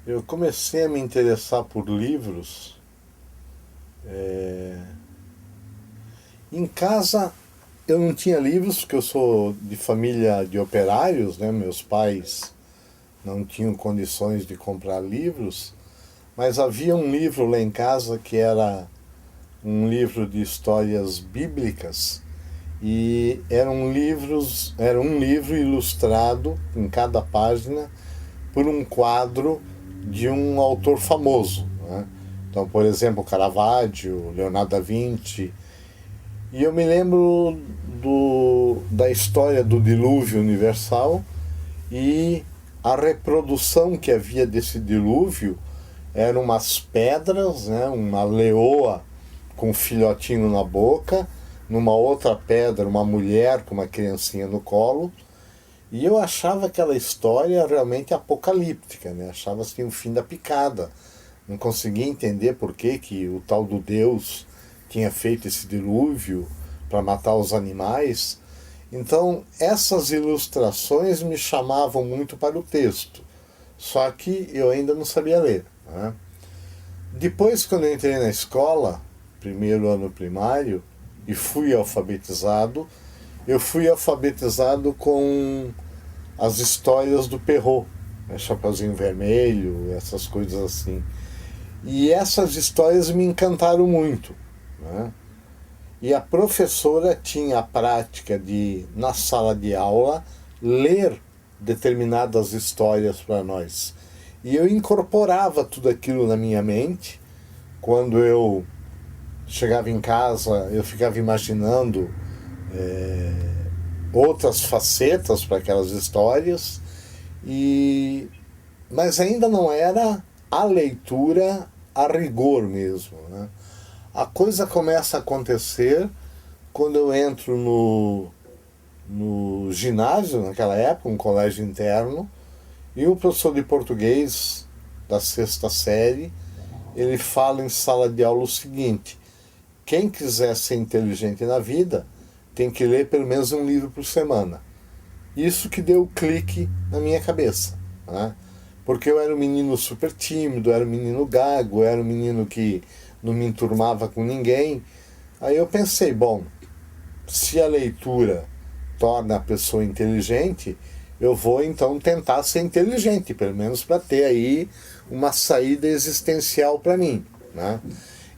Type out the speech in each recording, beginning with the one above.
Eu comecei a me interessar por livros. Em casa eu não tinha livros, porque eu sou de família de operários, né? Meus pais não tinham condições de comprar livros, mas havia um livro lá em casa que era um livro de histórias bíblicas e era um livro ilustrado em cada página por um quadro de um autor famoso, né? Então, por exemplo, Caravaggio, Leonardo da Vinci. E eu me lembro da história do dilúvio universal e a reprodução que havia desse dilúvio eram umas pedras, né? Uma leoa com um filhotinho na boca, numa outra pedra uma mulher com uma criancinha no colo. E eu achava aquela história realmente apocalíptica, né? Achava assim o fim da picada. Não conseguia entender por que o tal do Deus tinha feito esse dilúvio para matar os animais. Então, essas ilustrações me chamavam muito para o texto. Só que eu ainda não sabia ler, né? Depois, quando eu entrei na escola, primeiro ano primário, e fui alfabetizado, eu fui alfabetizado com as histórias do Perrault, né? Chapeuzinho Vermelho, essas coisas assim. E essas histórias me encantaram muito, né? E a professora tinha a prática de, na sala de aula, ler determinadas histórias para nós. E eu incorporava tudo aquilo na minha mente. Quando eu chegava em casa, eu ficava imaginando outras facetas para aquelas histórias, e mas ainda não era a leitura a rigor mesmo, né? A coisa começa a acontecer quando eu entro no ginásio, naquela época, um colégio interno, e o professor de português da sexta série, ele fala em sala de aula o seguinte: quem quiser ser inteligente na vida tem que ler pelo menos um livro por semana. Isso que deu o clique na minha cabeça, né? Porque eu era um menino super tímido, era um menino gago, era um menino que não me enturmava com ninguém. Aí eu pensei, bom, se a leitura torna a pessoa inteligente, eu vou então tentar ser inteligente, pelo menos para ter aí uma saída existencial para mim, né?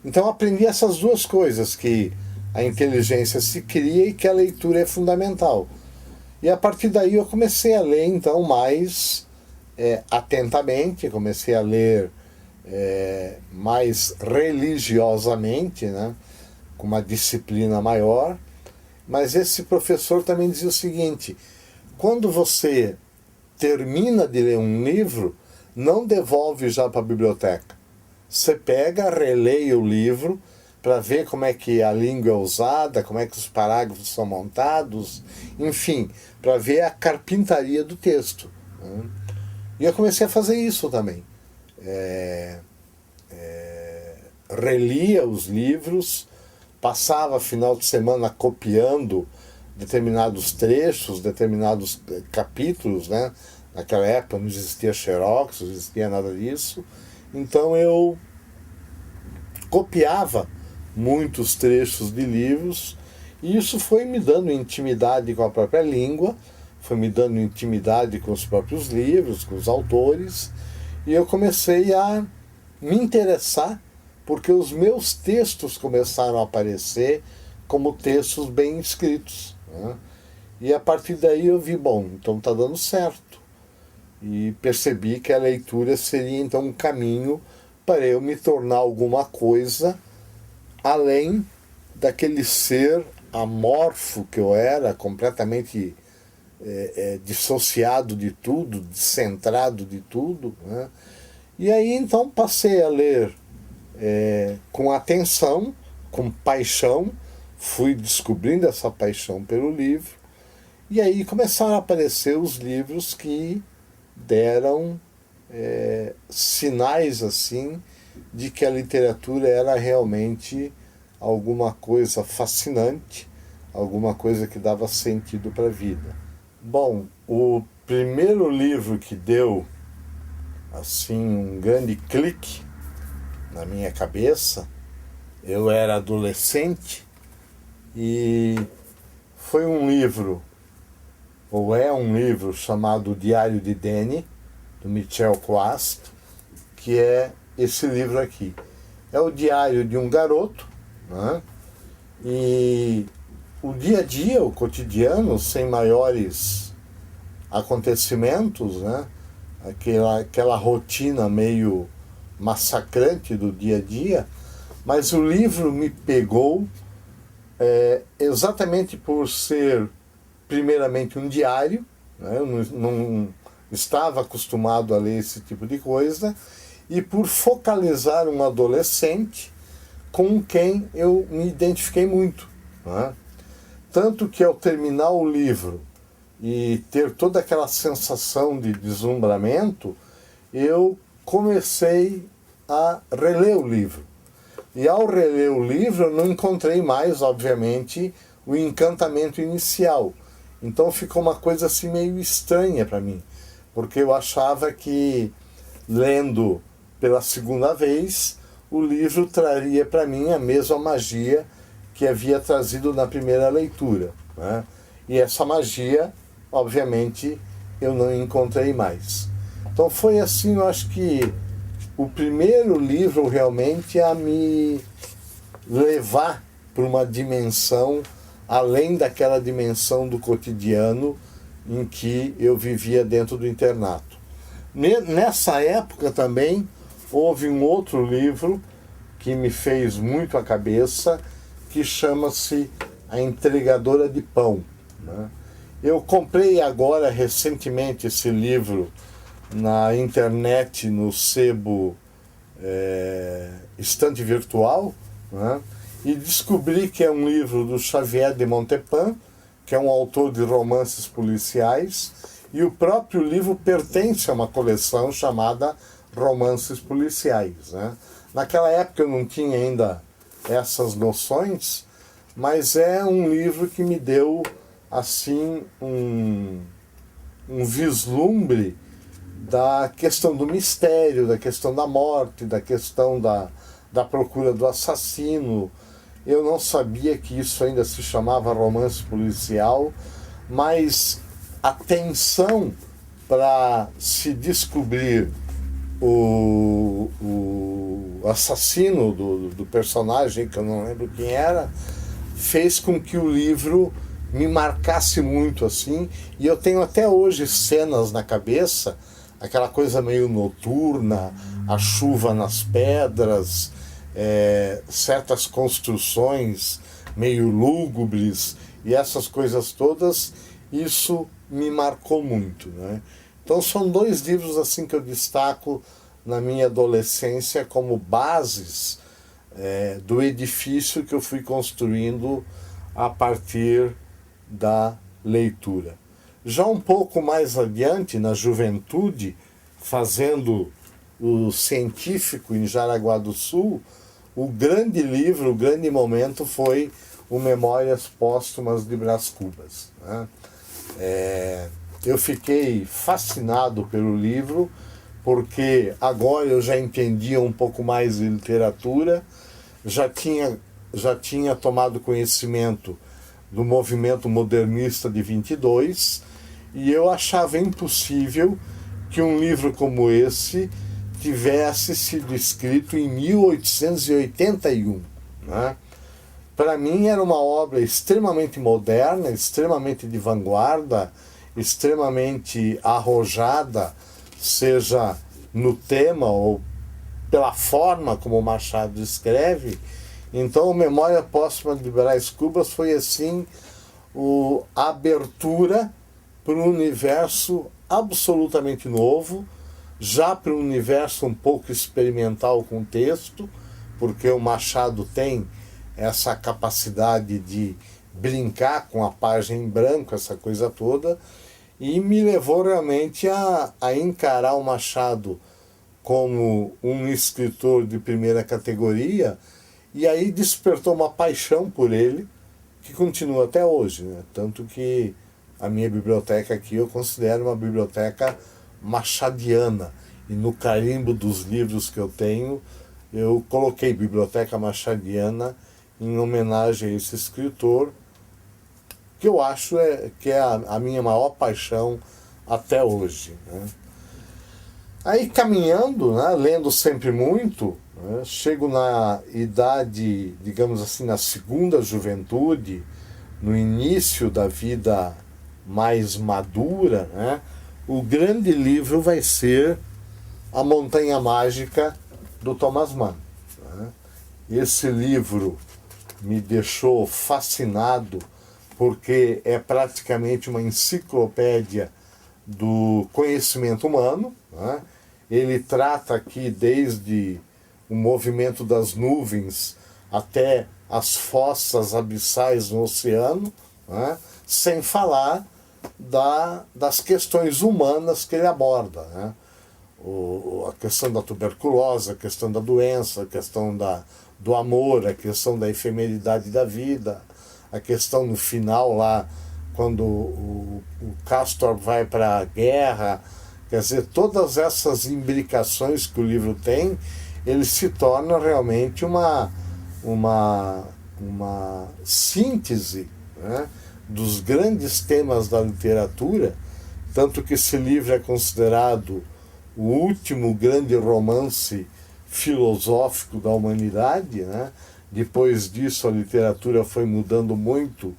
Então aprendi essas duas coisas, que a inteligência se cria e que a leitura é fundamental. E a partir daí eu comecei a ler então mais atentamente, comecei a ler mais religiosamente, né? Com uma disciplina maior. Mas esse professor também dizia o seguinte: quando você termina de ler um livro, não devolve já para a biblioteca. Você pega, releia o livro para ver como é que a língua é usada, como é que os parágrafos são montados, enfim, para ver a carpintaria do texto, né? E eu comecei a fazer isso também. Relia os livros, passava final de semana copiando determinados trechos, determinados capítulos, né? Naquela época não existia Xerox, não existia nada disso. Então eu copiava muitos trechos de livros, e isso foi me dando intimidade com a própria língua, foi me dando intimidade com os próprios livros, com os autores, e eu comecei a me interessar porque os meus textos começaram a aparecer como textos bem escritos, né? E a partir daí eu vi, bom, então está dando certo. E percebi que a leitura seria então um caminho para eu me tornar alguma coisa além daquele ser amorfo que eu era, completamente dissociado de tudo, descentrado de tudo, né? E aí então passei a ler com atenção, com paixão, fui descobrindo essa paixão pelo livro, e aí começaram a aparecer os livros que deram sinais assim de que a literatura era realmente alguma coisa fascinante, alguma coisa que dava sentido para a vida. Bom, o primeiro livro que deu assim, um grande clique na minha cabeça. Eu era adolescente e foi um livro, ou é um livro, chamado O Diário de Danny, do Michel Quast, que é esse livro aqui. É o diário de um garoto, né? E o dia a dia, o cotidiano, sem maiores acontecimentos, né? Aquela rotina meio massacrante do dia a dia, mas o livro me pegou exatamente por ser, primeiramente, um diário, né? Eu não estava acostumado a ler esse tipo de coisa, e por focalizar um adolescente com quem eu me identifiquei muito, né? Tanto que, ao terminar o livro e ter toda aquela sensação de deslumbramento, eu comecei a reler o livro. E ao reler o livro, eu não encontrei mais, obviamente, o encantamento inicial. Então ficou uma coisa assim meio estranha para mim, porque eu achava que, lendo pela segunda vez, o livro traria para mim a mesma magia que havia trazido na primeira leitura, né? E essa magia, obviamente, eu não encontrei mais. Então foi assim, eu acho que o primeiro livro realmente a me levar para uma dimensão além daquela dimensão do cotidiano em que eu vivia dentro do internato. Nessa época também houve um outro livro que me fez muito a cabeça, que chama-se A Entregadora de Pão, né? Eu comprei agora recentemente esse livro na internet, no sebo Estante Virtual, né? E descobri que é um livro do Xavier de Montepin, que é um autor de romances policiais, e o próprio livro pertence a uma coleção chamada Romances Policiais, né? Naquela época eu não tinha ainda essas noções, mas é um livro que me deu assim um vislumbre da questão do mistério, da questão da morte, da questão da procura do assassino. Eu não sabia que isso ainda se chamava romance policial, mas a tensão para se descobrir o assassino do personagem, que eu não lembro quem era, fez com que o livro me marcasse muito assim, e eu tenho até hoje cenas na cabeça, aquela coisa meio noturna, a chuva nas pedras, certas construções meio lúgubres e essas coisas todas, isso me marcou muito, né? Então são dois livros assim que eu destaco na minha adolescência como bases do edifício que eu fui construindo a partir da leitura. Já um pouco mais adiante, na juventude, fazendo o científico em Jaraguá do Sul, o grande livro, o grande momento foi o Memórias Póstumas de Brás Cubas, né? Eu fiquei fascinado pelo livro, porque agora eu já entendia um pouco mais de literatura, já tinha tomado conhecimento do movimento modernista de 22, e eu achava impossível que um livro como esse tivesse sido escrito em 1881, né? Para mim era uma obra extremamente moderna, extremamente de vanguarda, extremamente arrojada, seja no tema ou pela forma como Machado escreve. Então, Memória Póstuma de Brás Cubas foi assim a abertura para um universo absolutamente novo, já para um universo um pouco experimental com o texto, porque o Machado tem essa capacidade de brincar com a página em branco, essa coisa toda, e me levou realmente a encarar o Machado como um escritor de primeira categoria, e aí despertou uma paixão por ele, que continua até hoje, né? Tanto que a minha biblioteca aqui eu considero uma biblioteca machadiana. e no carimbo dos livros que eu tenho, eu coloquei Biblioteca Machadiana em homenagem a esse escritor, que eu acho que é a minha maior paixão até hoje, né? Aí caminhando, né, lendo sempre muito, né, chego na idade, digamos assim, na segunda juventude, no início da vida mais madura, né, o grande livro vai ser A Montanha Mágica, do Thomas Mann, né? Esse livro me deixou fascinado porque é praticamente uma enciclopédia do conhecimento humano, né? Ele trata aqui desde o movimento das nuvens até as fossas abissais no oceano, né? Sem falar das questões humanas que ele aborda, né? A questão da tuberculose, a questão da doença, a questão do amor, a questão da efemeridade da vida, a questão no final lá, quando o Castor vai para a guerra. Quer dizer, todas essas imbricações que o livro tem, ele se torna realmente uma síntese, né, dos grandes temas da literatura, tanto que esse livro é considerado o último grande romance filosófico da humanidade, né? Depois disso a literatura foi mudando muito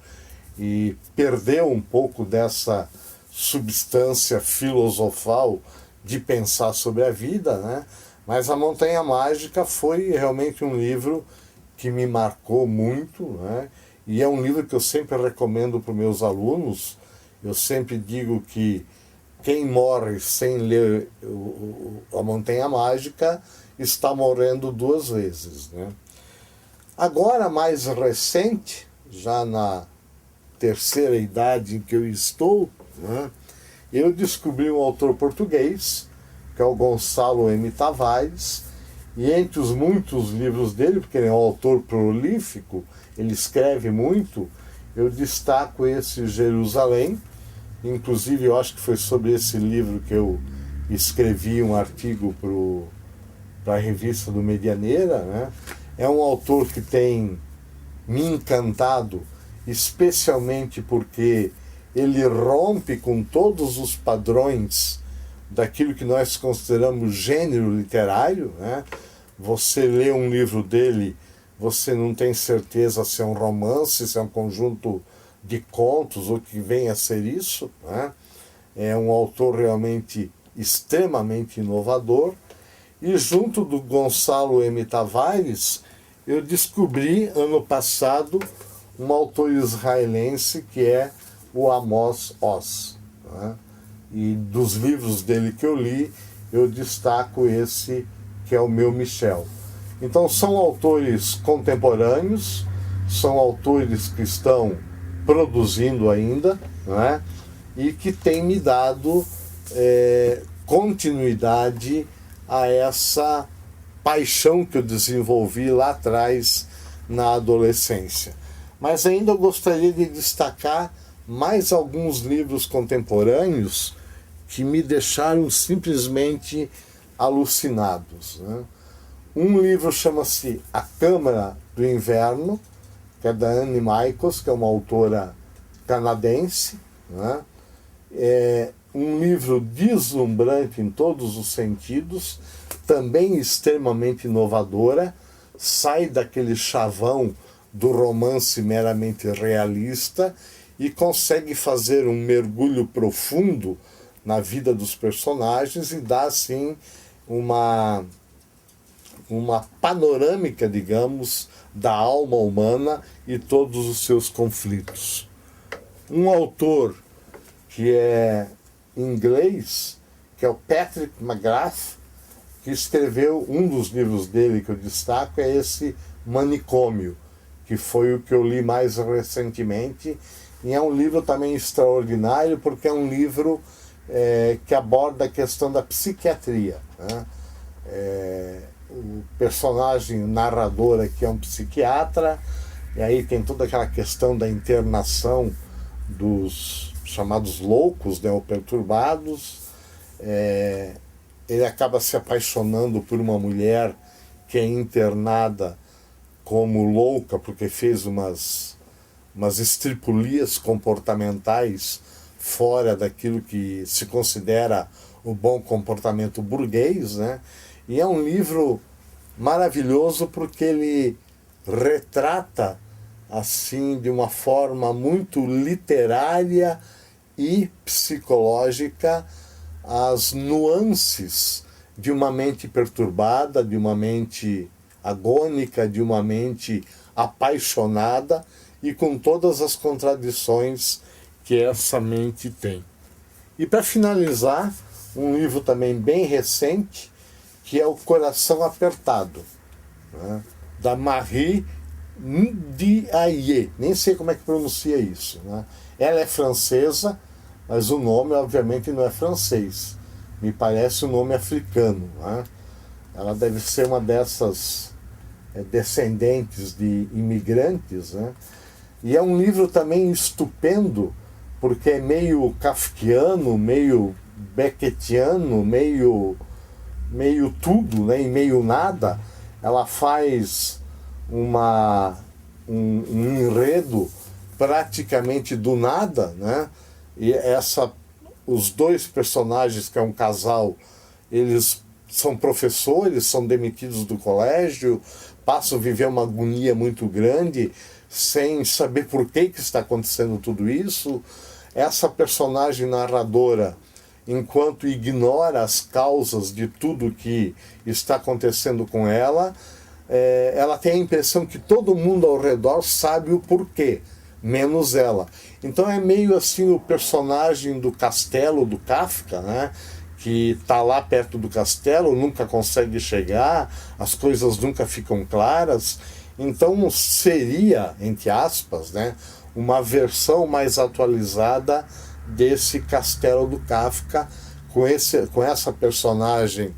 e perdeu um pouco dessa substância filosofal de pensar sobre a vida, né? Mas A Montanha Mágica foi realmente um livro que me marcou muito, né? E é um livro que eu sempre recomendo para os meus alunos. Eu sempre digo que quem morre sem ler A Montanha Mágica está morrendo duas vezes, né? Agora, mais recente, já na terceira idade em que eu estou, né, eu descobri um autor português, que é o Gonçalo M. Tavares, e entre os muitos livros dele, porque ele é um autor prolífico, ele escreve muito, eu destaco esse Jerusalém. Inclusive, eu acho que foi sobre esse livro que eu escrevi um artigo para a revista do Medianeira, né? É um autor que tem me encantado, especialmente porque ele rompe com todos os padrões daquilo que nós consideramos gênero literário, né? Você lê um livro dele, você não tem certeza se é um romance, se é um conjunto de contos, ou que venha a ser isso, né? É um autor realmente extremamente inovador. E junto do Gonçalo M. Tavares, eu descobri ano passado um autor israelense que é o Amos Oz, né? E dos livros dele que eu li, eu destaco esse que é o Meu Michel. Então são autores contemporâneos, são autores que estão produzindo ainda, né? E que têm me dado continuidade a essa paixão que eu desenvolvi lá atrás na adolescência. Mas ainda eu gostaria de destacar mais alguns livros contemporâneos que me deixaram simplesmente alucinados, né? Um livro chama-se A Câmara do Inverno, que é da Anne Michaels, que é uma autora canadense, né? É um livro deslumbrante em todos os sentidos, também extremamente inovadora, sai daquele chavão do romance meramente realista e consegue fazer um mergulho profundo na vida dos personagens e dá, assim, uma panorâmica, digamos, da alma humana e todos os seus conflitos. Um autor que é inglês, que é o Patrick McGrath, que escreveu um dos livros dele que eu destaco, é esse Manicômio, que foi o que eu li mais recentemente, e é um livro também extraordinário, porque é um livro que aborda a questão da psiquiatria, né? O personagem, o narrador aqui é um psiquiatra, e aí tem toda aquela questão da internação dos chamados loucos, né, ou perturbados, ele acaba se apaixonando por uma mulher que é internada como louca porque fez umas estripulias comportamentais fora daquilo que se considera o bom comportamento burguês, né? E é um livro maravilhoso porque ele retrata assim de uma forma muito literária e psicológica as nuances de uma mente perturbada, de uma mente agônica, de uma mente apaixonada e com todas as contradições que essa mente tem. E para finalizar, um livro também bem recente, que é O Coração Apertado, né, da Marie Ndiaye, nem sei como é que pronuncia isso, né? Ela é francesa, mas o nome obviamente não é francês, me parece um nome africano, né? Ela deve ser uma dessas descendentes de imigrantes, né? E é um livro também estupendo, porque é meio kafkiano, meio beckettiano, meio tudo, né, e meio nada. Ela faz um enredo praticamente do nada, né? E os dois personagens, que é um casal, eles são professores, são demitidos do colégio, passam a viver uma agonia muito grande, sem saber por que está acontecendo tudo isso. Essa personagem narradora, enquanto ignora as causas de tudo que está acontecendo com ela, ela tem a impressão que todo mundo ao redor sabe o porquê, menos ela. Então é meio assim o personagem do castelo do Kafka, né? Que está lá perto do castelo, nunca consegue chegar, as coisas nunca ficam claras. Então seria, entre aspas, né, uma versão mais atualizada desse Castelo do Kafka, com essa personagem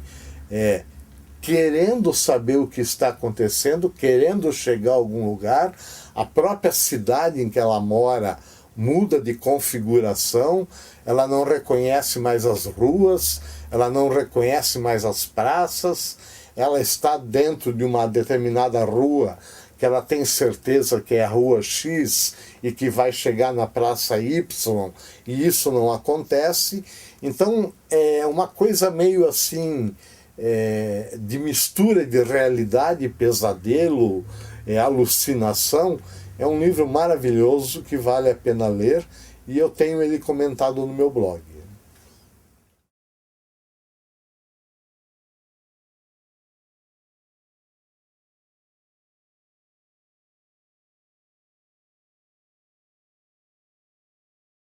querendo saber o que está acontecendo, querendo chegar a algum lugar. A própria cidade em que ela mora muda de configuração, ela não reconhece mais as ruas, ela não reconhece mais as praças, ela está dentro de uma determinada rua que ela tem certeza que é a rua X e que vai chegar na praça Y, e isso não acontece. Então é uma coisa meio assim, de mistura de realidade e pesadelo, alucinação. É um livro maravilhoso que vale a pena ler, e eu tenho ele comentado no meu blog.